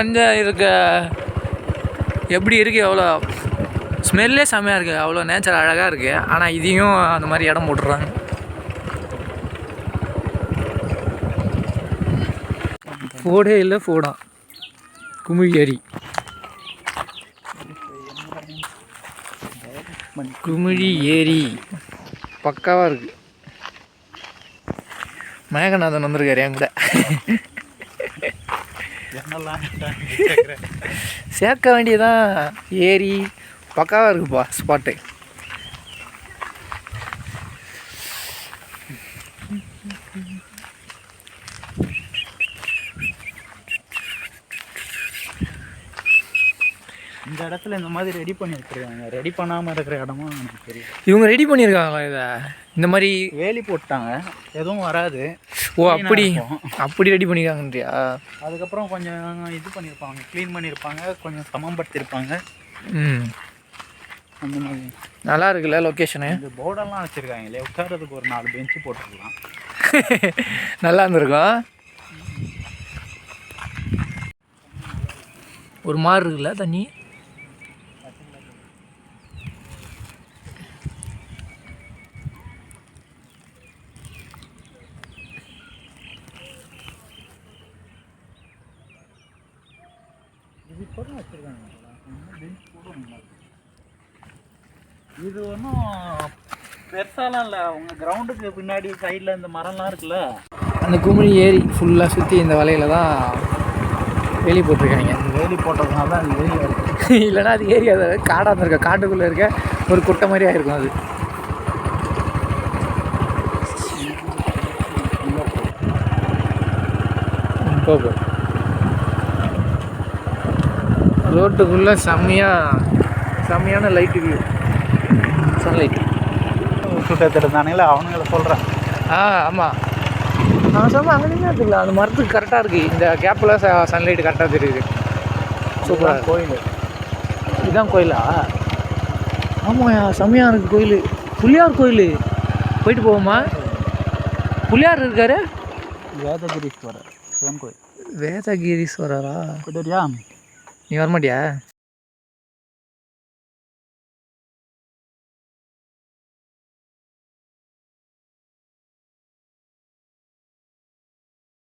கொஞ்சம் இருக்க எப்படி இருக்குது, எவ்வளோ ஸ்மெல்லே செம்மையாக இருக்குது, அவ்வளோ நேச்சர் அழகாக இருக்குது. ஆனால் இதையும் அந்த மாதிரி இடம் போட்டுடுறாங்க. ஃபோடே இல்லை, ஃபோடா குமிழி ஏரி. குமிழி ஏரி பக்காவாக இருக்குது. மேகநாதன் வந்திருக்காரு என் கூட. சேர்க்க வேண்டியதான். ஏரி பக்காவாக இருக்குப்பா ஸ்பாட்டு. இந்த இடத்துல இந்த மாதிரி ரெடி பண்ணி வச்சுருக்காங்க. ரெடி பண்ணாமல் இருக்கிற இடமும் எனக்கு தெரியும். இவங்க ரெடி பண்ணியிருக்காங்களா இதை? இந்த மாதிரி வேலி போட்டாங்க, எதுவும் வராது. ஓ அப்படி அப்படி ரெடி பண்ணியிருக்காங்கன்றியா? அதுக்கப்புறம் கொஞ்சம் இது பண்ணியிருப்பாங்க, க்ளீன் பண்ணியிருப்பாங்க, கொஞ்சம் சமம்படுத்தியிருப்பாங்க. அந்த மாதிரி நல்லா இருக்குல்ல லொக்கேஷனு. இந்த போர்டெல்லாம் வச்சுருக்காங்க இல்லையா, உட்காரதுக்கு ஒரு 4 பெஞ்சு போட்டுருக்கலாம். நல்லா இருந்திருக்கும். ஒரு மாதிரி இருக்குல்ல தண்ணி. இது கூட வச்சுருக்காங்க, பெஞ்ச் போடுவாங்க. இது ஒன்றும் பெருசாலாம் இல்லை. அவங்க கிரவுண்டுக்கு பின்னாடி சைடில் இந்த மரம்லாம் இருக்குல்ல, அந்த குமிழி ஏரி ஃபுல்லாக சுற்றி இந்த வலையில் தான் வேலி போட்டிருக்காங்க. வேலி போட்டதுனால தான் அது ஏரியா இருக்குது. இல்லைனா அது ஏரியா காடாக இருக்க, காட்டுக்குள்ளே இருக்க ஒரு குட்டை மாதிரி ஆகிருக்கும் அது. ரோட்டுக்குள்ளே செம்மையான லைட்டு வியூ, சன்லைட்டு சுட்டத்திருந்தானுங்களே அவனுங்களை சொல்கிறேன். ஆமாம், நான் சொன்னால் அங்கே நின்று எடுத்துக்கலாம். அந்த மரத்துக்கு கரெக்டாக இருக்குது, இந்த கேப்பில் சன்லைட்டு கரெக்டாக தெரியுது. சூப்பராக கோயில். இதுதான் கோயிலா? ஆமாம், செம்மையாக இருக்குது கோயில். புள்ளியார் கோயில் போயிட்டு போவோமா? புள்ளியார் இருக்காரு. வேதகிரீஸ்வரர் சிவன் கோயில். வேதகிரீஸ்வரரா? தெரியா? நீ வரமாட்டியா?